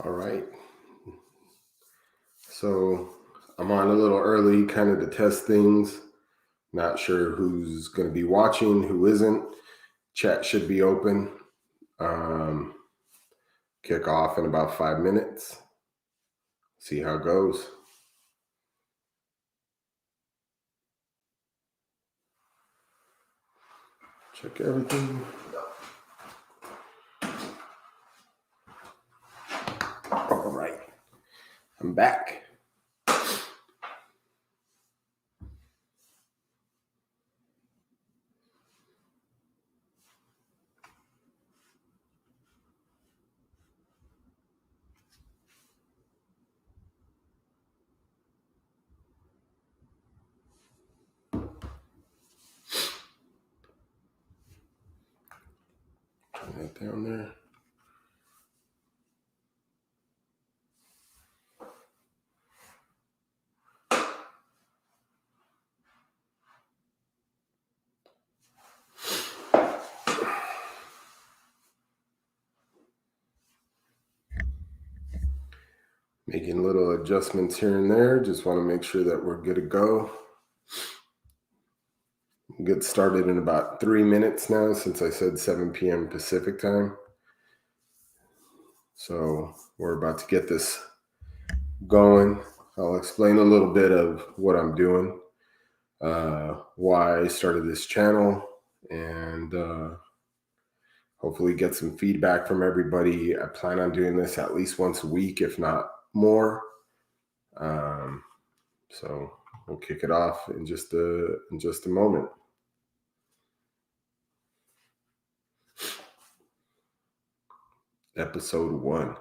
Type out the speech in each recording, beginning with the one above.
All right. So I'm on a little early kind of to test things. Not sure who's going to be watching, who isn't. Chat should be open. Um, Kick off in about 5 minutes. See how it goes. Check everything. All right. I'm back. Turn that down there. Making little adjustments here and there. Just want to make sure that we're good to go. We'll get started in about 3 minutes now, since I said 7 p.m. Pacific time. So we're about to get this going. I'll explain a little bit of what I'm doing, why I started this channel, and hopefully get some feedback from everybody. I plan on doing this at least once a week, if not more. So we'll kick it off in just a moment. Episode 1.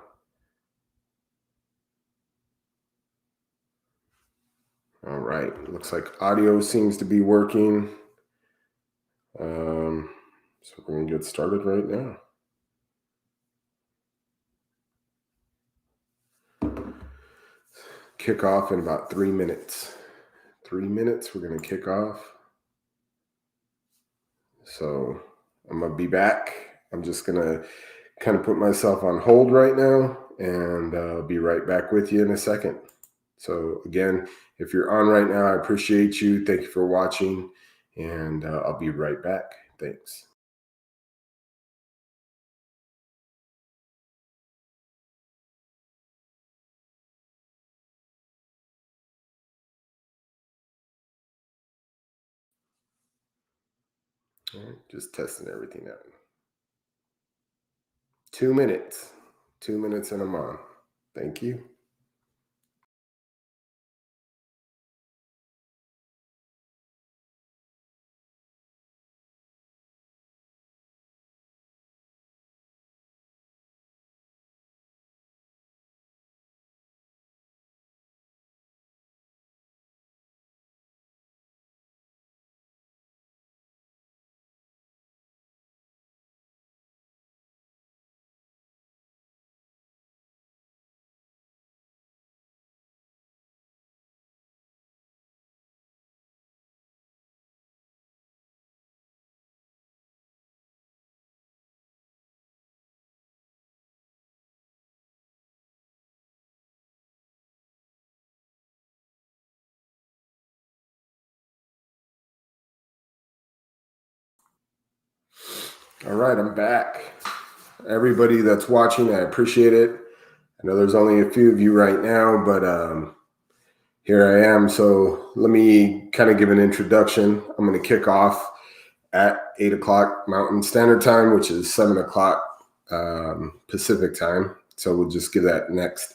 All right. Looks like audio seems to be working. So we're going to get started right now. Kick off in about 3 minutes. 3 minutes, we're going to kick off. So I'm going to be back. I'm just going to kind of put myself on hold right now, and I'll be right back with you in a second. So again, if you're on right now, I appreciate you. Thank you for watching, and I'll be right back. Thanks. All right, just testing everything out. 2 minutes. 2 minutes and I'm on. Thank you. All right, I'm back. Everybody that's watching, I appreciate it. I know there's only a few of you right now, but here I am. So let me kind of give an introduction. I'm going to kick off at 8 o'clock Mountain Standard Time, which is 7 o'clock Pacific Time. So we'll just give that next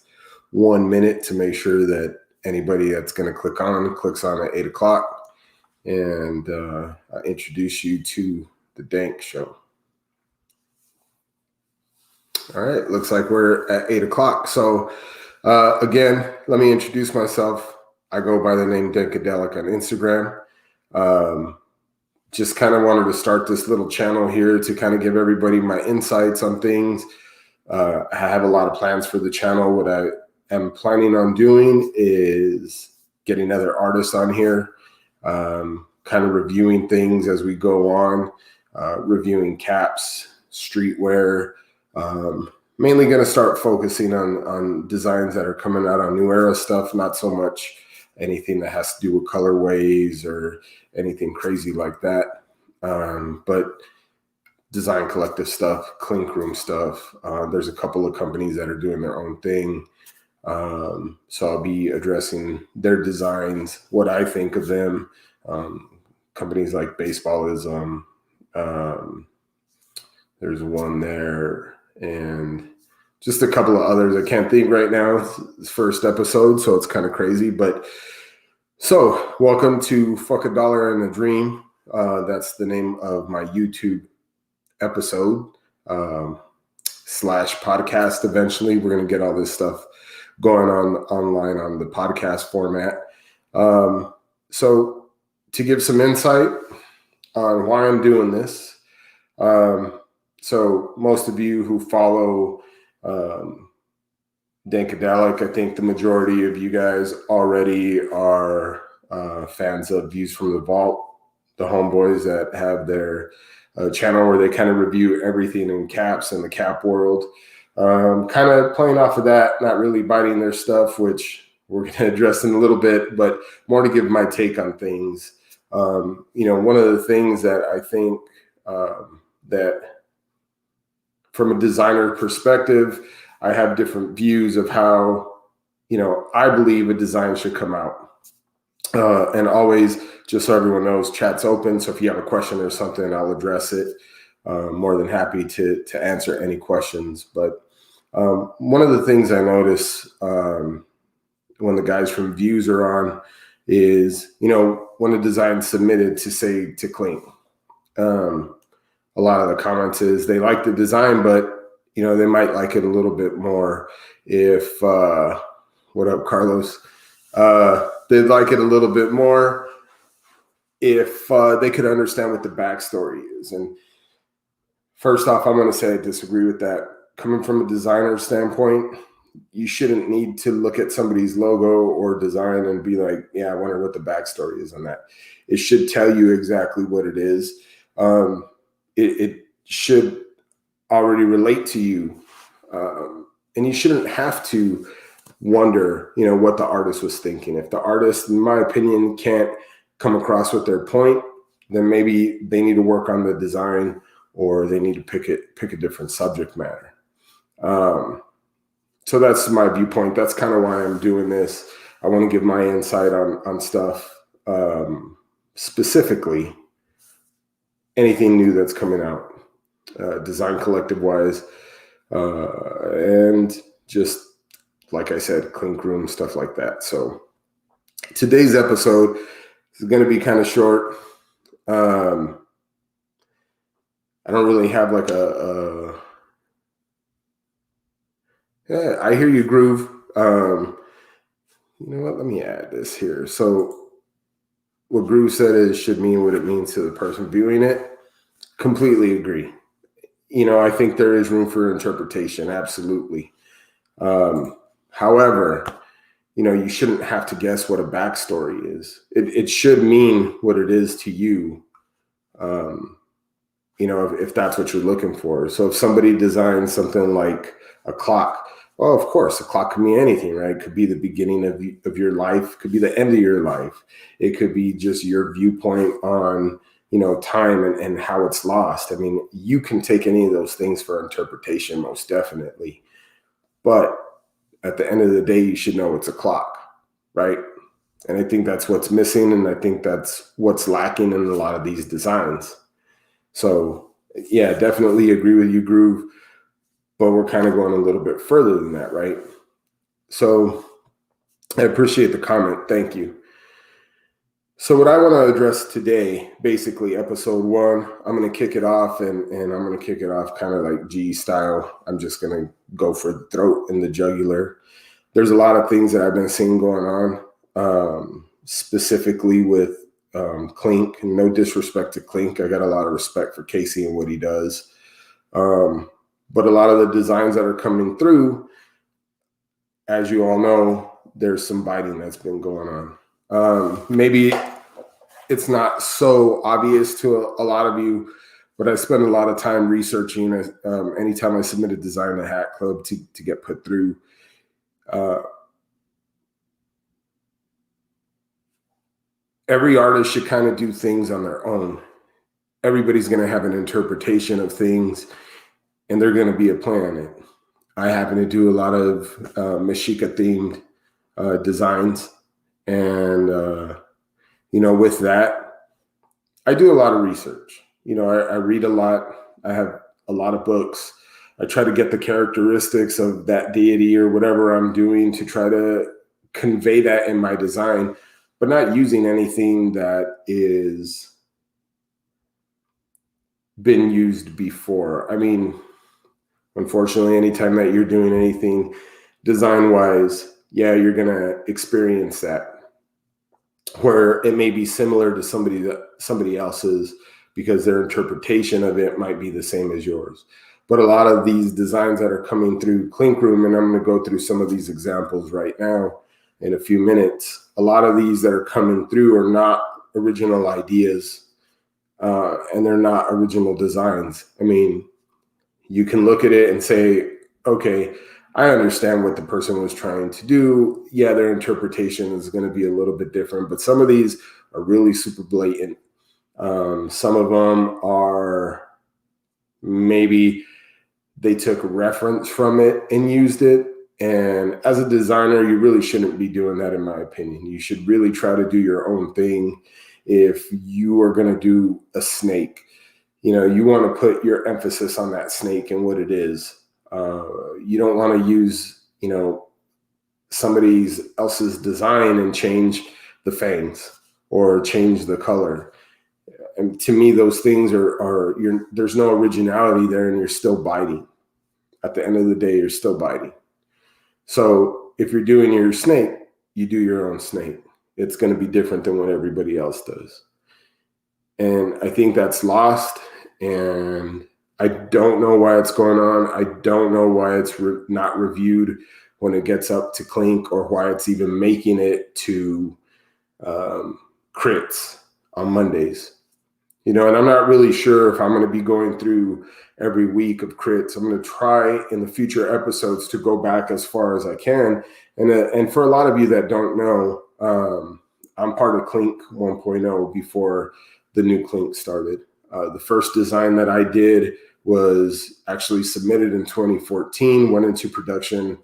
1 minute to make sure that anybody that's going to clicks on at 8 o'clock. And I'll introduce you to the Dank Show. All right, looks like we're at 8 o'clock. So again, let me introduce myself. I go by the name Dankadelik on Instagram. Just kind of wanted to start this little channel here to kind of give everybody my insights on things. I have a lot of plans for the channel. What I am planning on doing is getting other artists on here, kind of reviewing things as we go on, reviewing caps, streetwear, mainly going to start focusing on designs that are coming out on New Era stuff, not so much anything that has to do with colorways or anything crazy like that. But design collective stuff, clink room stuff. There's a couple of companies that are doing their own thing. So I'll be addressing their designs, what I think of them. Companies like Baseballism. There's one there, and just a couple of others I can't think right now. It's first episode, so it's kind of crazy. But so welcome to Fuck a Dollar and a Dream. That's the name of my YouTube episode slash podcast. Eventually, we're going to get all this stuff going on online on the podcast format. So to give some insight on why I'm doing this. So most of you who follow Dankadelik, I think the majority of you guys already are fans of Views from the Vault, the homeboys that have their channel where they kind of review everything in caps in the cap world. Kind of playing off of that, not really biting their stuff, which we're going to address in a little bit, but more to give my take on things. One of the things that I think that from a designer perspective, I have different views of how, I believe a design should come out. And always, just so everyone knows, chat's open. So if you have a question or something, I'll address it. More than happy to answer any questions. But one of the things I notice when the guys from Views are on is, when a design's submitted to clean. A lot of the comments is they like the design, but they might like it a little bit more if what up, Carlos? They'd like it a little bit more if they could understand what the backstory is. And first off, I'm going to say I disagree with that. Coming from a designer standpoint, you shouldn't need to look at somebody's logo or design and be like, yeah, I wonder what the backstory is on that. It should tell you exactly what it is. It should already relate to you. And you shouldn't have to wonder, what the artist was thinking. If the artist, in my opinion, can't come across with their point, then maybe they need to work on the design or they need to pick a different subject matter. So that's my viewpoint. That's kind of why I'm doing this. I want to give my insight on stuff, specifically anything new that's coming out, design collective wise, and just like I said, clink room, stuff like that. So today's episode is going to be kind of short. I don't really have like yeah, I hear you, Groove. You know what? Let me add this here. So what Groove said is should mean what it means to the person viewing it. Completely agree. I think there is room for interpretation. Absolutely. However, you shouldn't have to guess what a backstory is. It should mean what it is to you. If that's what you're looking for. So if somebody designs something like a clock, well, of course, a clock could mean anything, right? It could be the beginning of your life, could be the end of your life. It could be just your viewpoint on, time and how it's lost. I mean, you can take any of those things for interpretation, most definitely. But at the end of the day, you should know it's a clock, right? And I think that's what's missing. And I think that's what's lacking in a lot of these designs. So yeah, definitely agree with you, Groove. But we're kind of going a little bit further than that, right? So I appreciate the comment. Thank you. So what I want to address today, basically episode 1, I'm going to kick it off and I'm going to kick it off kind of like G style. I'm just going to go for the throat and the jugular. There's a lot of things that I've been seeing going on, specifically with Clink. And no disrespect to Clink. I got a lot of respect for Casey and what he does. But a lot of the designs that are coming through, as you all know, there's some biting that's been going on. Maybe it's not so obvious to a lot of you, but I spend a lot of time researching. Anytime I submit a design to Hat Club to get put through. Every artist should kind of do things on their own. Everybody's going to have an interpretation of things, and they're going to be a planet. I happen to do a lot of Mexica themed designs, and with that, I do a lot of research. I read a lot. I have a lot of books. I try to get the characteristics of that deity or whatever I'm doing to try to convey that in my design, but not using anything that is been used before. I mean, unfortunately, anytime that you're doing anything design-wise, yeah, you're going to experience that where it may be similar to somebody else's because their interpretation of it might be the same as yours. But a lot of these designs that are coming through Clink Room, and I'm going to go through some of these examples right now in a few minutes, a lot of these that are coming through are not original ideas, and they're not original designs. I mean, you can look at it and say, okay, I understand what the person was trying to do. Yeah, their interpretation is going to be a little bit different, but some of these are really super blatant. Some of them are maybe they took reference from it and used it. And as a designer, you really shouldn't be doing that, in my opinion. You should really try to do your own thing. If you are going to do a snake, you want to put your emphasis on that snake and what it is. You don't want to use, somebody else's design and change the fangs or change the color. And to me, those things there's no originality there, and you're still biting. At the end of the day, you're still biting. So if you're doing your snake, you do your own snake. It's going to be different than what everybody else does. And I think that's lost. And I don't know why it's going on. I don't know why it's not reviewed when it gets up to Clink, or why it's even making it to crits on Mondays. And I'm not really sure if I'm going to be going through every week of crits. I'm going to try in the future episodes to go back as far as I can. And for a lot of you that don't know, I'm part of Clink 1.0 before the new Clink started. The first design that I did was actually submitted in 2014, went into production,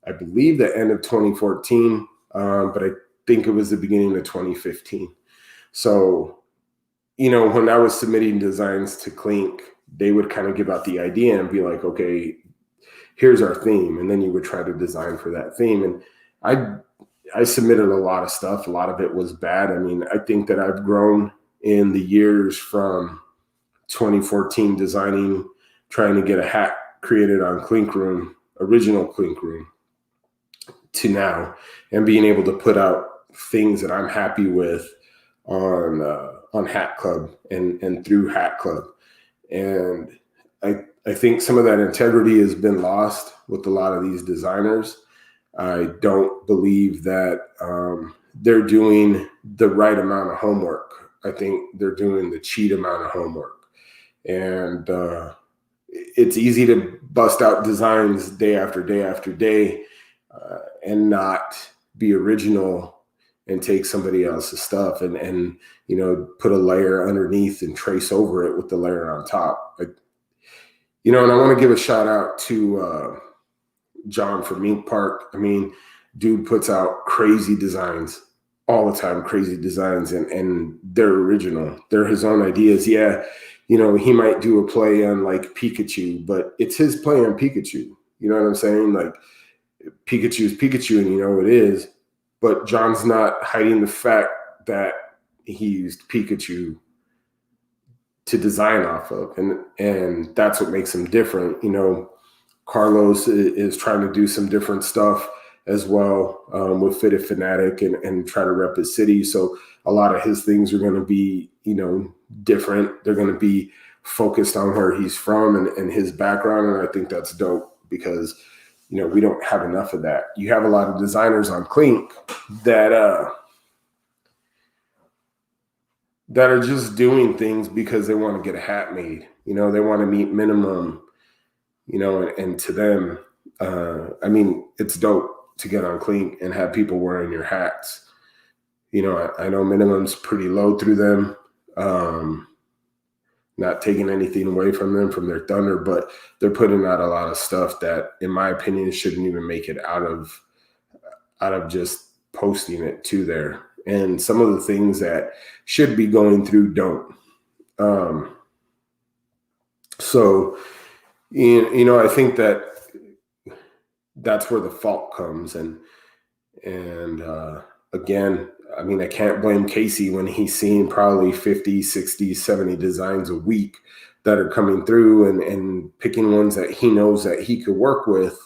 I believe, the end of 2014, but I think it was the beginning of 2015. So, when I was submitting designs to Clink, they would kind of give out the idea and be like, okay, here's our theme. And then you would try to design for that theme. And I submitted a lot of stuff. A lot of it was bad. I mean, I think that I've grown in the years from 2014 designing, trying to get a hat created on Clink Room, original Clink Room, to now, and being able to put out things that I'm happy with on Hat Club and through Hat Club. And I think some of that integrity has been lost with a lot of these designers. I don't believe that they're doing the right amount of homework. I think they're doing the cheat amount of homework. And it's easy to bust out designs day after day after day and not be original and take somebody else's stuff and put a layer underneath and trace over it with the layer on top. And I want to give a shout out to John from Mink Park. I mean, dude puts out crazy designs all the time, crazy designs, and they're original. They're his own ideas. Yeah, he might do a play on like Pikachu, but it's his play on Pikachu. You know what I'm saying? Like, Pikachu's Pikachu, and it is. But John's not hiding the fact that he used Pikachu to design off of, and that's what makes him different. Carlos is trying to do some different stuff as well with Fitted Fanatic and try to rep his city. So a lot of his things are going to be, different. They're going to be focused on where he's from and his background. And I think that's dope because, we don't have enough of that. You have a lot of designers on Clink that that are just doing things because they want to get a hat made. They want to meet minimum, and to them, I mean, it's dope to get on Clink and have people wearing your hats. I know minimum's pretty low through them. Not taking anything away from them, from their thunder, but they're putting out a lot of stuff that, in my opinion, shouldn't even make it out of just posting it to there. And some of the things that should be going through don't. So, I think that's where the fault comes. And again, I mean, I can't blame Casey when he's seeing probably 50, 60, 70 designs a week that are coming through and picking ones that he knows that he could work with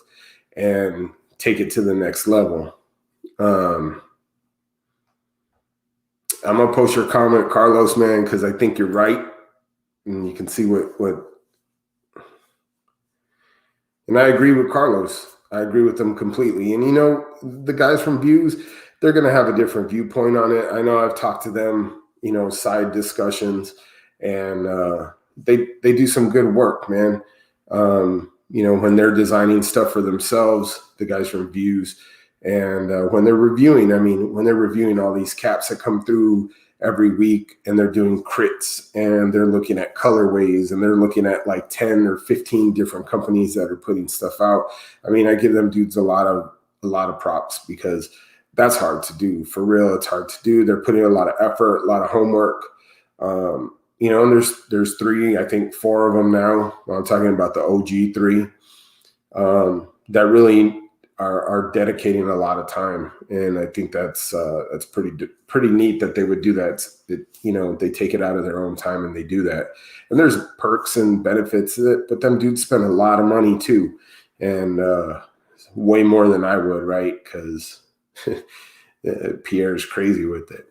and take it to the next level. I'm going to post your comment, Carlos, man, because I think you're right. And you can see what, and I agree with Carlos. I agree with them completely. And, the guys from Views, they're going to have a different viewpoint on it. I know I've talked to them, side discussions, and they do some good work, man. When they're designing stuff for themselves, the guys from Views, and when they're reviewing all these caps that come through every week, and they're doing crits, and they're looking at colorways, and they're looking at like 10 or 15 different companies that are putting stuff out. I mean, I give them dudes a lot of props, because that's hard to do. For real, it's hard to do. They're putting a lot of effort, a lot of homework. And there's three, I think 4 of them now. I'm talking about the OG 3 that really are dedicating a lot of time, and I think that's pretty neat that they would do that. They take it out of their own time and they do that. And there's perks and benefits to it, but them dudes spend a lot of money too, and way more than I would, right? Because Pierre's crazy with it.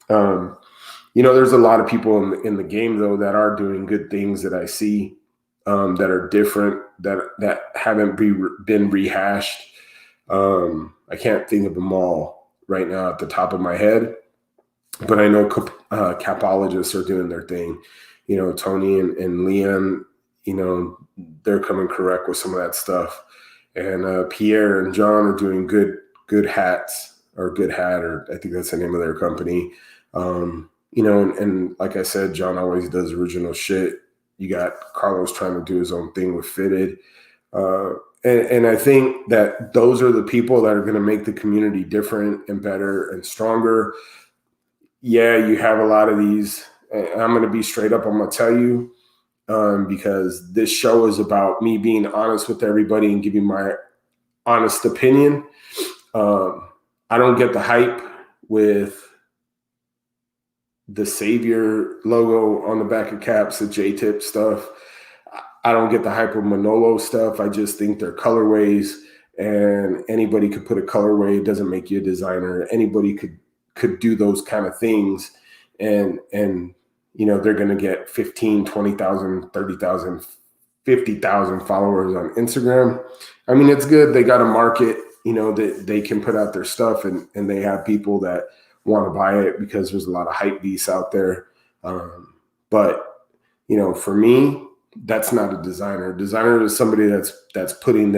There's a lot of people in the game though that are doing good things that I see, that are different, that haven't been rehashed. I can't think of them all right now at the top of my head, but I know capologists are doing their thing. Tony and Leon, they're coming correct with some of that stuff. And Pierre and John are doing good hats, or Good Hat, or I think that's the name of their company. And like I said, John always does original shit. You got Carlos trying to do his own thing with Fitted. And I think that those are the people that are going to make the community different and better and stronger. Yeah, you have a lot of these. I'm going to be straight up. I'm going to tell you, because this show is about me being honest with everybody and giving my honest opinion. I don't get the hype with the Savior logo on the back of caps, the J-tip stuff. I don't get the hype with Manolo stuff. I just think they're colorways, and anybody could put a colorway. It doesn't make you a designer. Anybody could do those kind of things, and they're going to get 15, 20,000, 30,000, 50,000 followers on Instagram. I mean, it's good. They got a market, that they can put out their stuff, and they have people that want to buy it because there's a lot of hype beasts out there. But for me, that's not a designer. A designer is somebody that's putting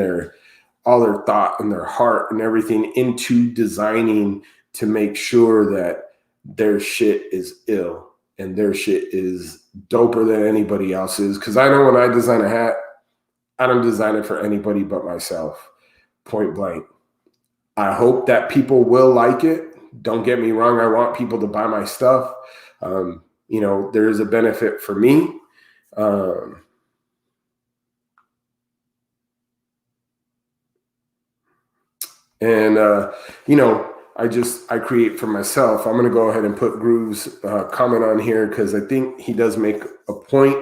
all their thought and their heart and everything into designing to make sure that their shit is ill and their shit is doper than anybody else's. Because I know when I design a hat, I don't design it for anybody but myself, point blank. I hope that people will like it. Don't get me wrong. I want people to buy my stuff. There is a benefit for me. I create for myself. I'm going to go ahead and put Groove's comment on here, because I think he does make a point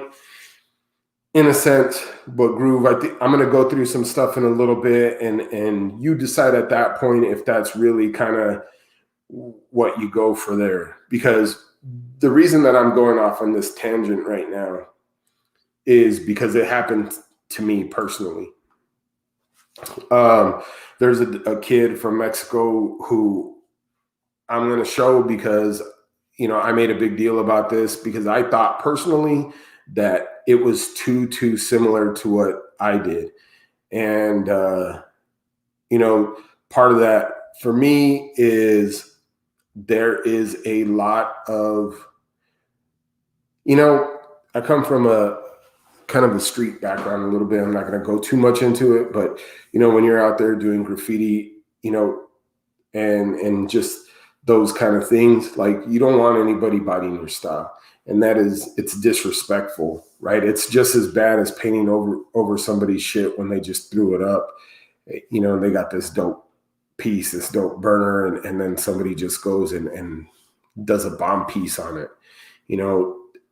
in a sense. But Groove, I think I'm going to go through some stuff in a little bit, and you decide at that point if that's really kind of what you go for there. Because the reason that I'm going off on this tangent right now is because it happened to me personally. There's a kid from Mexico who I'm going to show, because I made a big deal about this because I thought personally that it was too similar to what I did. And, part of that for me is there is a lot of, I come from a kind of a street background a little bit. I'm not going to go too much into it, but, when you're out there doing graffiti, and just those kind of things, like you don't want anybody biting your style. And it's disrespectful, right? It's just as bad as painting over somebody's shit when they just threw it up. They got this dope piece, this dope burner, and then somebody just goes and does a bomb piece on it.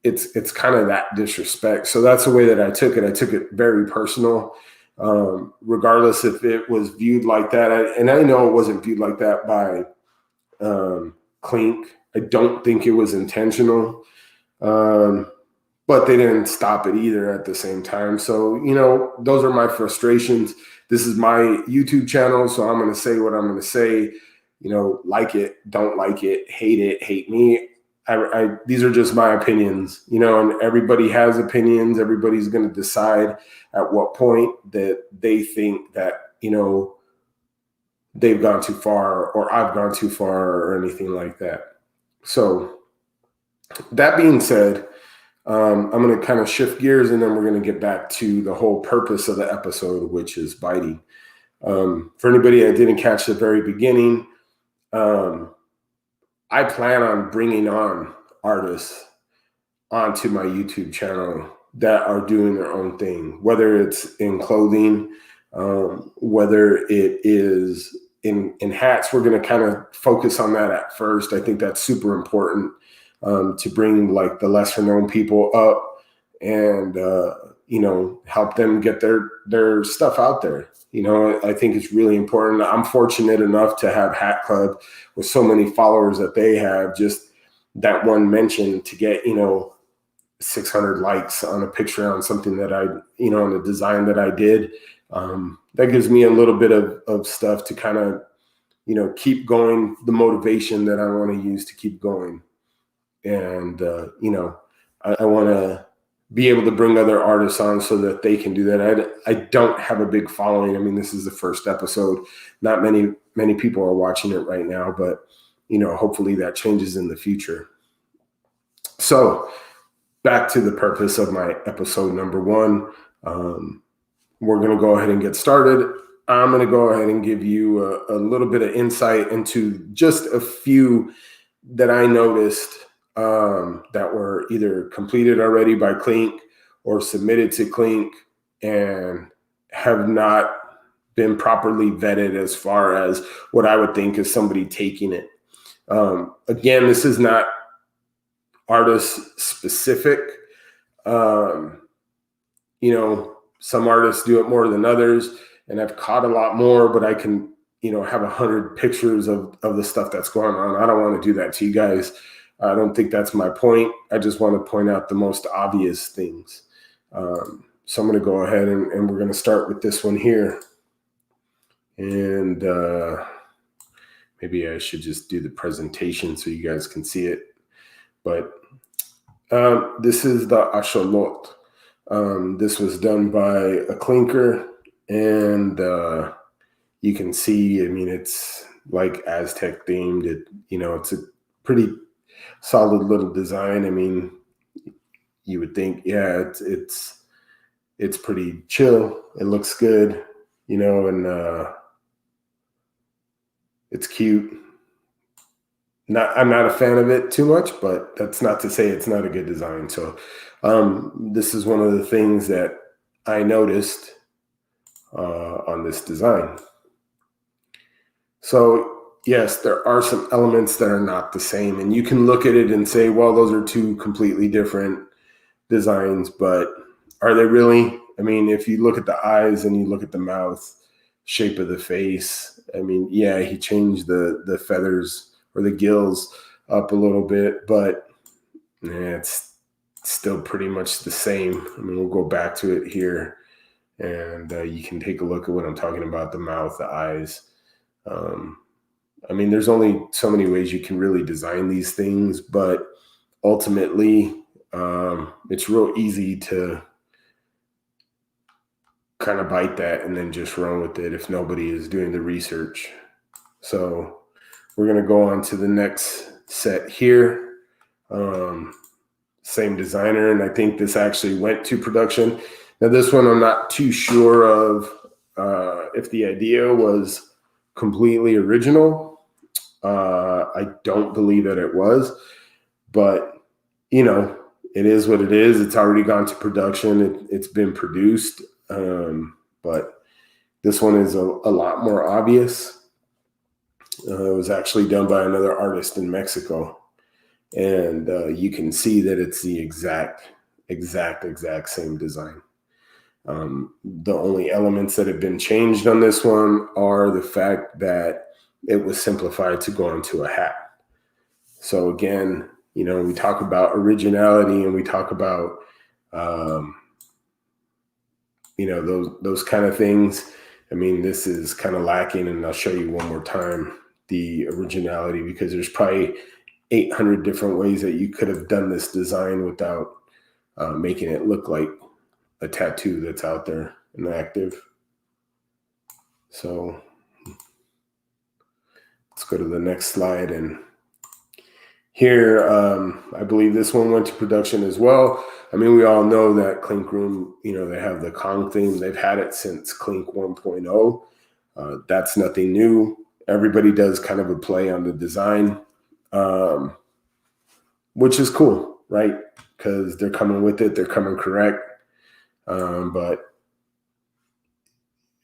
It's kind of that disrespect. So that's the way that I took it. I took it very personal, regardless if it was viewed like that. And I know it wasn't viewed like that by Clink. I don't think it was intentional. But they didn't stop it either at the same time. So, those are my frustrations. This is my YouTube channel, so I'm going to say what I'm going to say. Like it, don't like it, hate me. These are just my opinions, and everybody has opinions. Everybody's going to decide at what point that they think that, they've gone too far or I've gone too far or anything like that. So that being said, I'm going to kind of shift gears and then we're going to get back to the whole purpose of the episode, which is biting. For anybody that didn't catch the very beginning, I plan on bringing on artists onto my YouTube channel that are doing their own thing, whether it's in clothing, whether it is in hats. We're going to kind of focus on that at first. I think that's super important. To bring like the lesser known people up and, help them get their stuff out there. I think it's really important. I'm fortunate enough to have Hat Club with so many followers that they have. Just that one mention to get, 600 likes on a picture on something that on a design that I did. That gives me a little bit of stuff to kind of, keep going, the motivation that I want to use to keep going. And, I want to be able to bring other artists on so that they can do that. I don't have a big following. I mean, this is the first episode. Not many people are watching it right now, but, hopefully that changes in the future. So back to the purpose of my episode number 1. We're going to go ahead and get started. I'm going to go ahead and give you a little bit of insight into just a few that I noticed that were either completed already by Clink or submitted to Clink and have not been properly vetted as far as what I would think is somebody taking it. Again, this is not artist specific. Some artists do it more than others, and I've caught a lot more, but I can, have 100 pictures of the stuff that's going on. I don't want to do that to you guys. I don't think that's my point. I just want to point out the most obvious things. So I'm going to go ahead and we're going to start with this one here. And maybe I should just do the presentation so you guys can see it. But this is the Asholot. This was done by a clinker, and you can see, I mean, it's like Aztec themed. It's a pretty solid little design. I mean, you would think, yeah, it's pretty chill. It looks good, and it's cute. I'm not a fan of it too much, but that's not to say it's not a good design. So this is one of the things that I noticed on this design. So yes, there are some elements that are not the same, and you can look at it and say, well, those are two completely different designs, but are they really? I mean, if you look at the eyes and you look at the mouth, shape of the face, I mean, yeah, he changed the feathers or the gills up a little bit, but it's still pretty much the same. I mean, we'll go back to it here, and you can take a look at what I'm talking about, the mouth, the eyes. I mean, there's only so many ways you can really design these things, but ultimately, it's real easy to kind of bite that and then just run with it if nobody is doing the research. So we're going to go on to the next set here. Same designer, and I think this actually went to production. Now this one I'm not too sure of if the idea was completely original. I don't believe that it was, but you know, it is what it is. It's already gone to production. It's been produced, but this one is a lot more obvious. It was actually done by another artist in Mexico. And you can see that it's the exact same design. The only elements that have been changed on this one are the fact that it was simplified to go onto a hat. So again, you know, we talk about originality and we talk about, you know, those kind of things. I mean, this is kind of lacking, and I'll show you one more time the originality, because there's probably 800 different ways that you could have done this design without making it look like a tattoo that's out there and active. So let's go to the next slide. And here, I believe this one went to production as well. I mean, we all know that Clink Room, you know, they have the Kong theme. They've had it since Clink 1.0. That's nothing new. Everybody does kind of a play on the design. Which is cool, right? Because they're coming with it, they're coming correct. But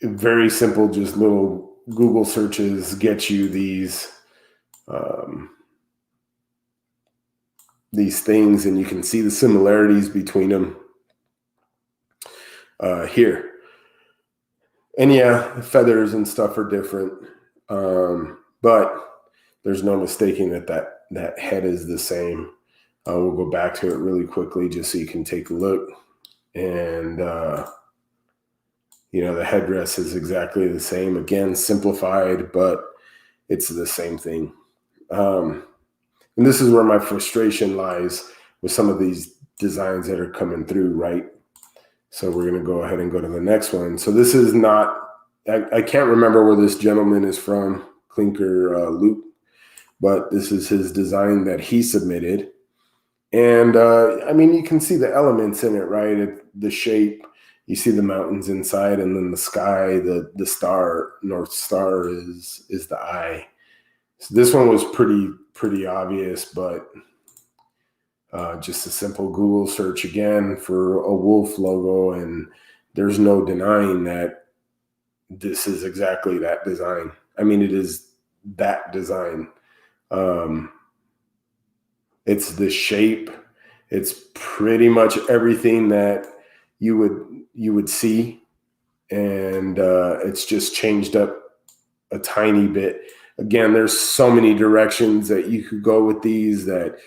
very simple, just little Google searches get you these things, and you can see the similarities between them here. And yeah, the feathers and stuff are different, but there's no mistaking that head is the same. We'll go back to it really quickly just so you can take a look. And, you know, the headdress is exactly the same. Again, simplified, but it's the same thing. And this is where my frustration lies with some of these designs that are coming through, right? So we're going to go ahead and go to the next one. So this is not, I can't remember where this gentleman is from, Clinker Luke, but this is his design that he submitted. And I mean, you can see the elements in it, right? The shape, you see the mountains inside, and then the sky, the star, North Star is the eye. So this one was pretty obvious, but just a simple Google search again for a wolf logo, and there's no denying that this is exactly that design. I mean, it is that design. It's the shape. It's pretty much everything that you would see, and it's just changed up a tiny bit. Again, there's so many directions that you could go with these that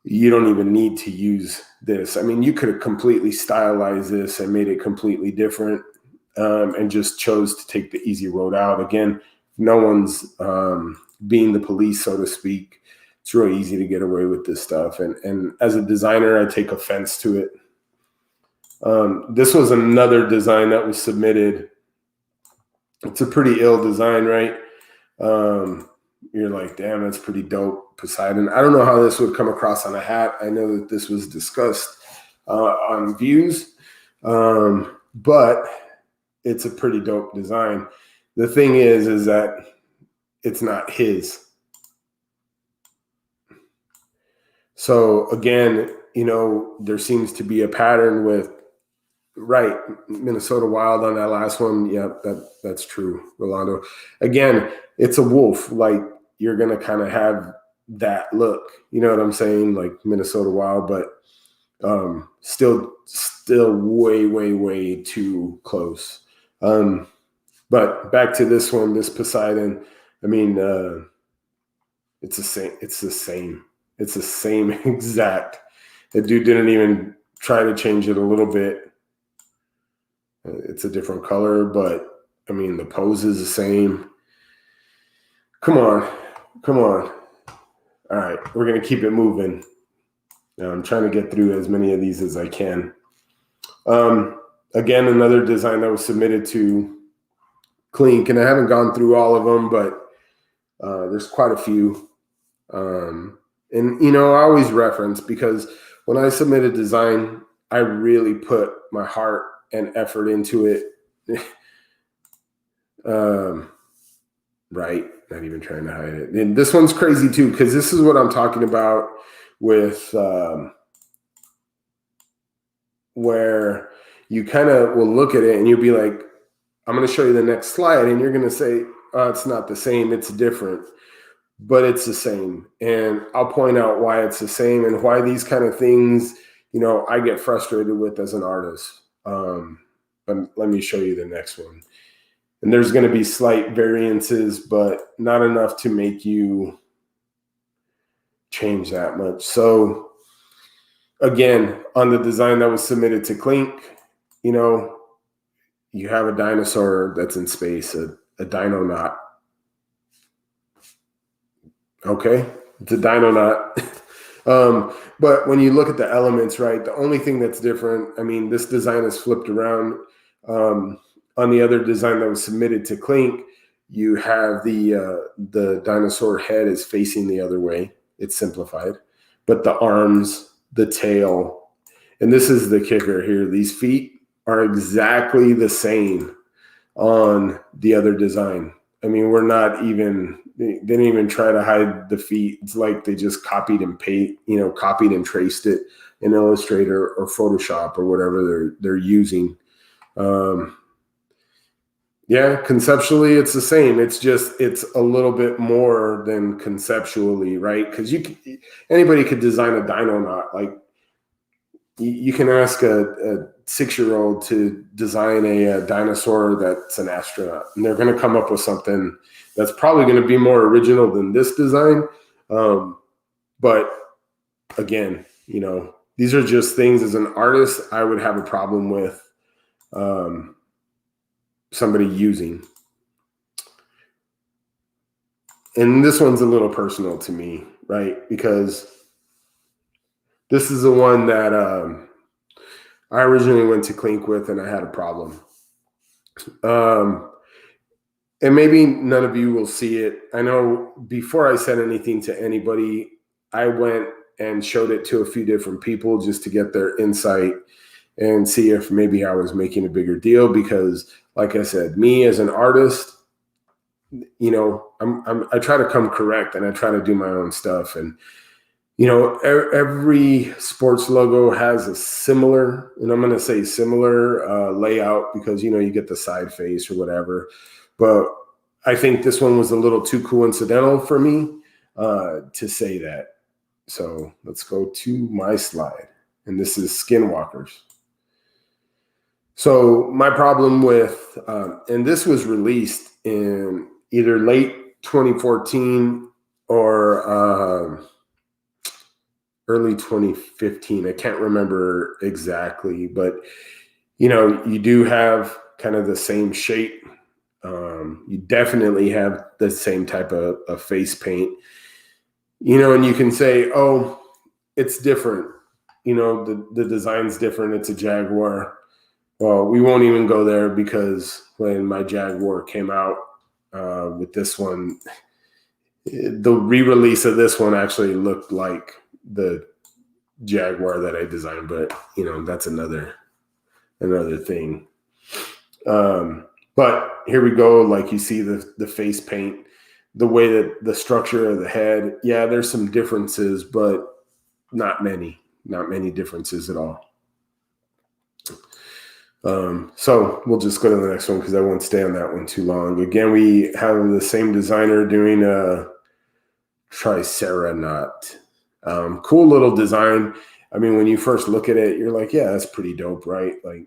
you don't even need to use this. I mean, you could have completely stylized this and made it completely different, and just chose to take the easy road out. Again, no one's being the police, so to speak. It's real easy to get away with this stuff. And as a designer, I take offense to it. This was another design that was submitted. It's a pretty ill design, right? You're like, damn, that's pretty dope, Poseidon. I don't know how this would come across on a hat. I know that this was discussed on views, but it's a pretty dope design. The thing is that it's not his. So again, you know, there seems to be a pattern with, right, Minnesota Wild on that last one. Yeah, that's true, Rolando. Again, it's a wolf. Like, you're going to kind of have that look. You know what I'm saying? Like Minnesota Wild, but still way too close. But back to this one, this Poseidon. I mean, it's the same. It's the same exact. The dude didn't even try to change it a little bit. It's a different color, but I mean, the pose is the same. Come on. Come on. All right. We're going to keep it moving. Now, I'm trying to get through as many of these as I can. Again, another design that was submitted to Clink, and I haven't gone through all of them, but there's quite a few. And, I always reference, because when I submit a design, I really put my heart and effort into it. Right. Not even trying to hide it. And this one's crazy too, because this is what I'm talking about with where you kind of will look at it and you'll be like, I'm going to show you the next slide. And you're going to say, oh, it's not the same. It's different, but it's the same. And I'll point out why it's the same and why these kind of things, I get frustrated with as an artist. But let me show you the next one. And there's going to be slight variances, but not enough to make you change that much. So again, on the design that was submitted to Clink, you have a dinosaur that's in space, a dino knot. Okay, it's a dino knot. But when you look at the elements, right, the only thing that's different, this design is flipped around. On the other design that was submitted to Clink, you have the dinosaur head is facing the other way. It's simplified. But the arms, the tail, and this is the kicker here, these feet are exactly the same on the other design. They didn't even try to hide the feet. It's like they just copied and traced it in Illustrator or Photoshop or whatever they're using. Yeah, conceptually it's the same. It's a little bit more than conceptually, right? Because anybody could design a dino knot. Like you can ask a 6-year-old to design a dinosaur that's an astronaut, and they're going to come up with something that's probably going to be more original than this design. But again, these are just things as an artist I would have a problem with somebody using. And this one's a little personal to me, right? Because this is the one that I originally went to Clink with and I had a problem. And maybe none of you will see it. I know before I said anything to anybody, I went and showed it to a few different people just to get their insight and see if maybe I was making a bigger deal. Because like I said, me as an artist, I try to come correct and I try to do my own stuff. And, every sports logo has a similar, and I'm going to say similar layout because, you get the side face or whatever. But I think this one was a little too coincidental for me to say that. So let's go to my slide. And this is Skinwalkers. So my problem with, and this was released in either late 2014 or early 2015. I can't remember exactly, but, you do have kind of the same shape. You definitely have the same type of face paint, and you can say, oh, it's different. The design's different. It's a Jaguar. Well, we won't even go there because when my Jaguar came out with this one, the re-release of this one actually looked like the Jaguar that I designed, but that's another thing. But here we go. Like you see the face paint, the way that the structure of the head. Yeah, there's some differences, but not many differences at all. So we'll just go to the next one because I won't stay on that one too long. Again, we have the same designer doing a Triceratops. Cool little design. When you first look at it, you're like, yeah, that's pretty dope, right? Like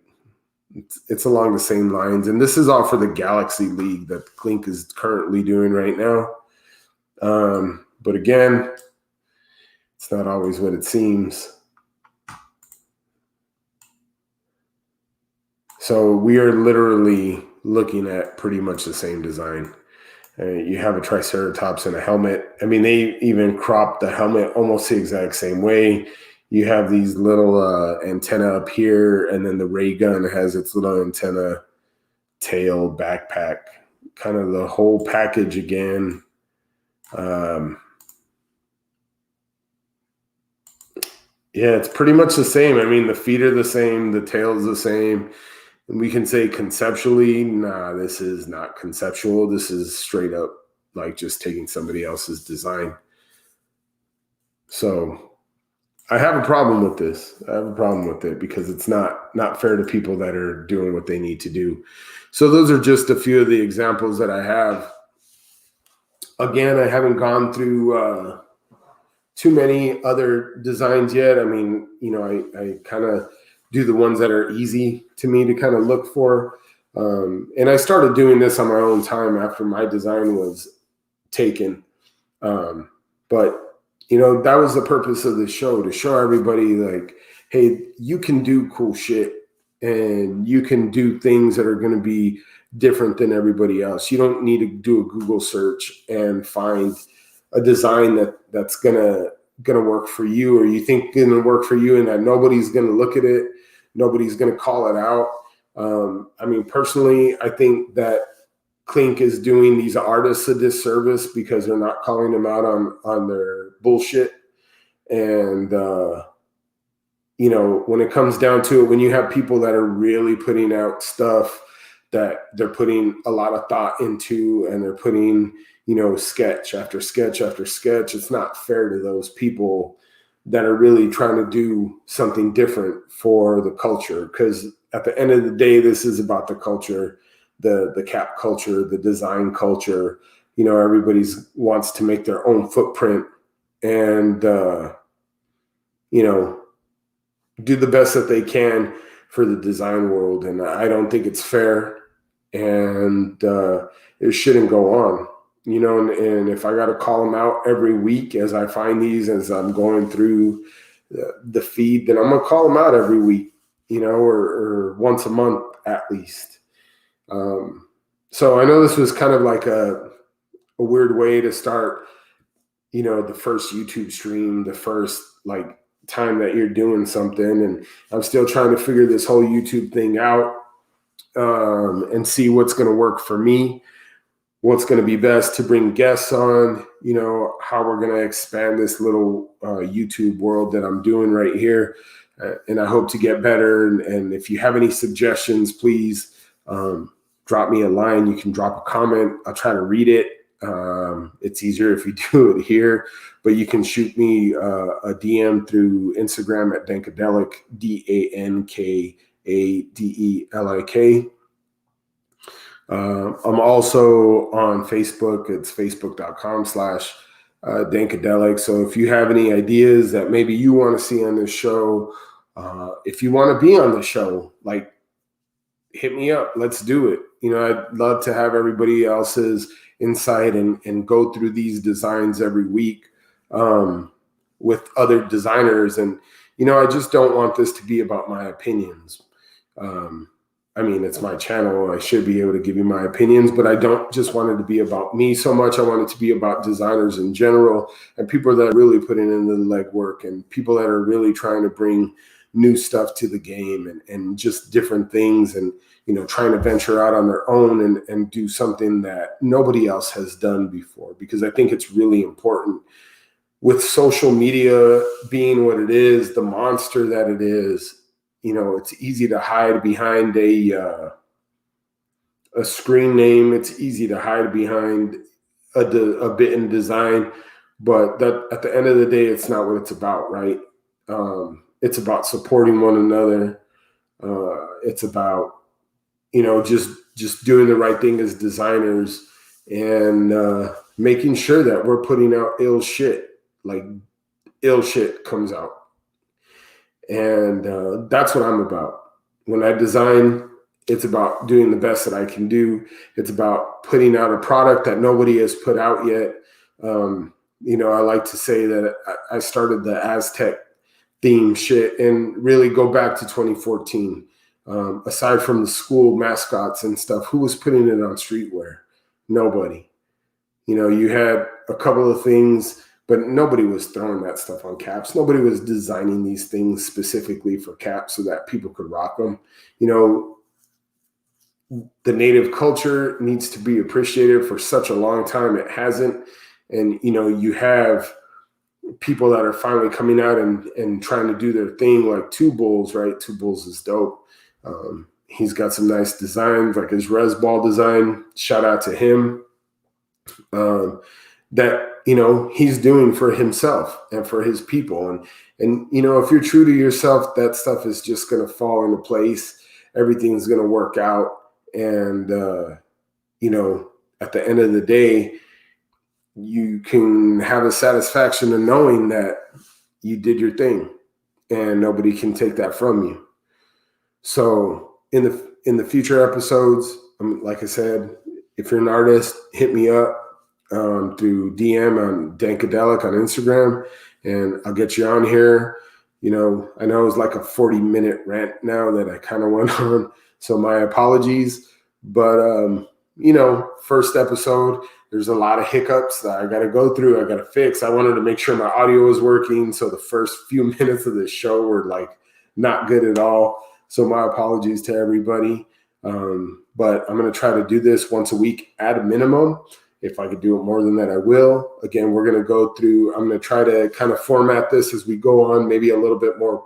it's along the same lines. And this is all for the Galaxy League that Clink is currently doing right now. But again, it's not always what it seems. So we are literally looking at pretty much the same design. You have a Triceratops in a helmet. I mean, they even cropped the helmet almost the exact same way. You have these little antenna up here, and then the ray gun has its little antenna, tail, backpack, kind of the whole package again. Yeah, it's pretty much the same. I mean, the feet are the same, the tail's the same. And we can say conceptually, nah, this is not conceptual. This is straight up like just taking somebody else's design. So I have a problem with this. I have a problem with it because it's not fair to people that are doing what they need to do. So those are just a few of the examples that I have. Again, I haven't gone through too many other designs yet. I mean, I kind of do the ones that are easy to me to kind of look for. And I started doing this on my own time after my design was taken. But that was the purpose of the show, to show everybody like, hey, you can do cool shit and you can do things that are going to be different than everybody else. You don't need to do a Google search and find a design that's gonna work for you, or you think gonna work for you, and that nobody's gonna look at it, nobody's gonna call it out. I mean, personally, I think that Clink is doing these artists a disservice because they're not calling them out on their bullshit. And when it comes down to it, when you have people that are really putting out stuff that they're putting a lot of thought into, and they're putting sketch after sketch after sketch, it's not fair to those people that are really trying to do something different for the culture. Because at the end of the day, this is about the culture, the cap culture, the design culture. Everybody's wants to make their own footprint and do the best that they can for the design world. And I don't think it's fair, and it shouldn't go on. And if I got to call them out every week as I find these, as I'm going through the feed, then I'm going to call them out every week, or once a month at least. So I know this was kind of like a weird way to start, the first YouTube stream, the first like time that you're doing something. And I'm still trying to figure this whole YouTube thing out, and see what's going to work for me, what's going to be best to bring guests on, how we're going to expand this little YouTube world that I'm doing right here. And I hope to get better. And if you have any suggestions, please drop me a line. You can drop a comment. I'll try to read it. It's easier if you do it here, but you can shoot me a DM through Instagram at Dankadelik, Dankadelik. I'm also on Facebook. It's facebook.com/Dankadelik. So if you have any ideas that maybe you want to see on this show, if you want to be on the show, like, hit me up. Let's do it. I'd love to have everybody else's insight and go through these designs every week with other designers. And, I just don't want this to be about my opinions. I mean, it's my channel. I should be able to give you my opinions, but I don't just want it to be about me so much. I want it to be about designers in general, and people that are really putting in the legwork, and people that are really trying to bring new stuff to the game, and just different things, and, trying to venture out on their own and do something that nobody else has done before. Because I think it's really important, with social media being what it is, the monster that it is. It's easy to hide behind a screen name. It's easy to hide behind a bit in design, but that at the end of the day, it's not what it's about, right? It's about supporting one another. It's about, just doing the right thing as designers, and making sure that we're putting out ill shit, like ill shit comes out. And that's what I'm about. When I design, it's about doing the best that I can do. It's about putting out a product that nobody has put out yet. I like to say that I started the Aztec theme shit and really go back to 2014. Aside from the school mascots and stuff, who was putting it on streetwear? Nobody. You had a couple of things, but nobody was throwing that stuff on caps. Nobody was designing these things specifically for caps so that people could rock them. The native culture needs to be appreciated. For such a long time it hasn't. And you have people that are finally coming out and trying to do their thing, like Two Bulls, right? Two Bulls is dope. He's got some nice designs, like his res ball design. Shout out to him. That he's doing for himself and for his people. And if you're true to yourself, that stuff is just going to fall into place. Everything's going to work out. And at the end of the day, you can have a satisfaction in knowing that you did your thing and nobody can take that from you. So in the future episodes, like I said, if you're an artist, hit me up through DM on Dankadelik on Instagram, and I'll get you on here. I know it's like a 40-minute rant now that I kind of went on, so my apologies. But first episode, there's a lot of hiccups that I got to go through. I got to fix. I wanted to make sure my audio was working, so the first few minutes of the show were like not good at all. So my apologies to everybody. But I'm going to try to do this once a week at a minimum. If I could do it more than that, I will. Again, we're going to go through, I'm going to try to kind of format this as we go on, maybe a little bit more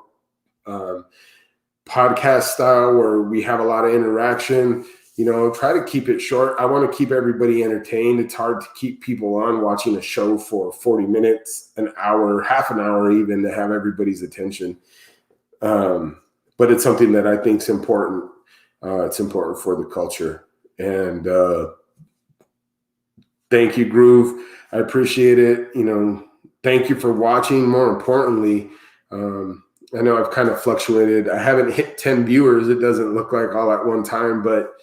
podcast style where we have a lot of interaction. Try to keep it short. I want to keep everybody entertained. It's hard to keep people on watching a show for 40 minutes, an hour, half an hour even, to have everybody's attention. But it's something that I think is important. It's important for the culture. And thank you, Groove. I appreciate it. Thank you for watching. More importantly, I know I've kind of fluctuated. I haven't hit 10 viewers. It doesn't look like all at one time, but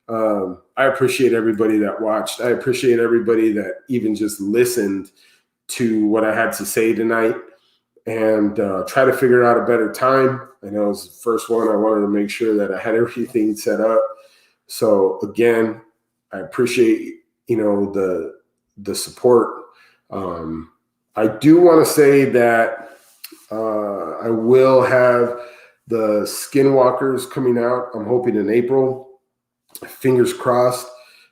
I appreciate everybody that watched. I appreciate everybody that even just listened to what I had to say tonight, and try to figure out a better time. I know it was the first one. I wanted to make sure that I had everything set up. So again, I appreciate, the support. I do want to say that I will have the Skinwalkers coming out. I'm hoping in April. Fingers crossed.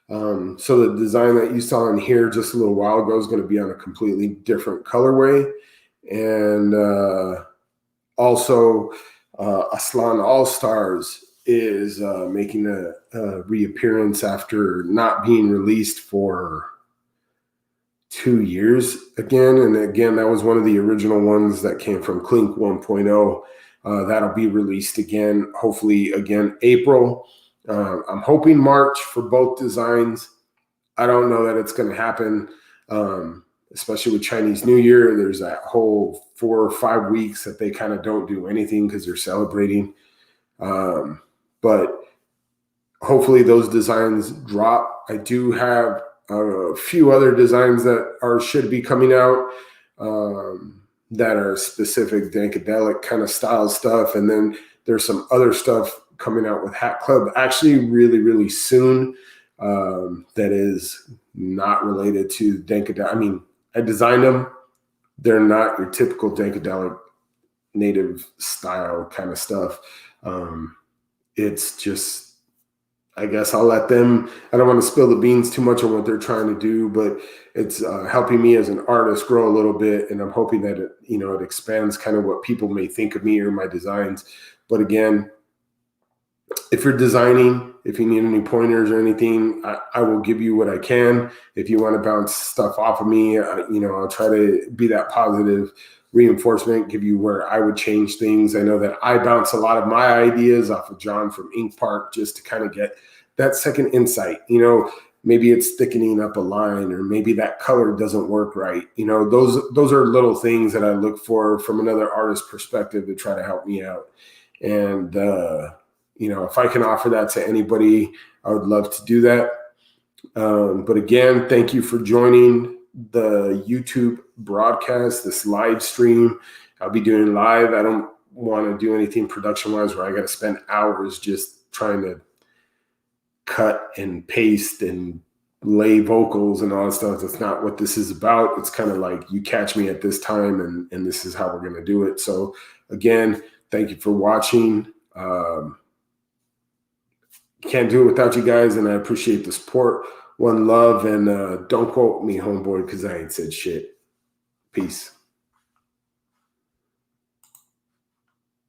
So the design that you saw in here just a little while ago is going to be on a completely different colorway. And also Aslan All-Stars is making a reappearance after not being released for 2 years again. And again, that was one of the original ones that came from Clink 1.0. That'll be released again, hopefully again, April. I'm hoping March for both designs. I don't know that it's going to happen, especially with Chinese New Year. There's that whole 4 or 5 weeks that they kind of don't do anything because they're celebrating. But hopefully those designs drop. I do have a few other designs that should be coming out that are specific Dankadelik kind of style stuff. And then there's some other stuff coming out with Hat Club actually really, really soon that is not related to Dankadelik. I mean, I designed them. They're not your typical Dankadelik native style kind of stuff. It's just, I guess I'll let them, I don't want to spill the beans too much on what they're trying to do, but it's helping me as an artist grow a little bit. And I'm hoping that it expands kind of what people may think of me or my designs. But again, if you're designing, if you need any pointers or anything, I will give you what I can. If you want to bounce stuff off of me, I'll try to be that positive reinforcement, give you where I would change things. I know that I bounce a lot of my ideas off of John from Ink Park just to kind of get that second insight. Maybe it's thickening up a line, or maybe that color doesn't work right. Those are little things that I look for from another artist's perspective to try to help me out. And if I can offer that to anybody, I would love to do that. But again, thank you for joining the YouTube broadcast, this live stream. I'll be doing live. I don't want to do anything production-wise where I got to spend hours just trying to cut and paste and lay vocals and all that stuff. That's not what this is about. It's kind of like you catch me at this time, and this is how we're going to do it. So again, thank you for watching. Can't do it without you guys, and I appreciate the support. One love, and don't quote me, homeboy, because I ain't said shit. Peace.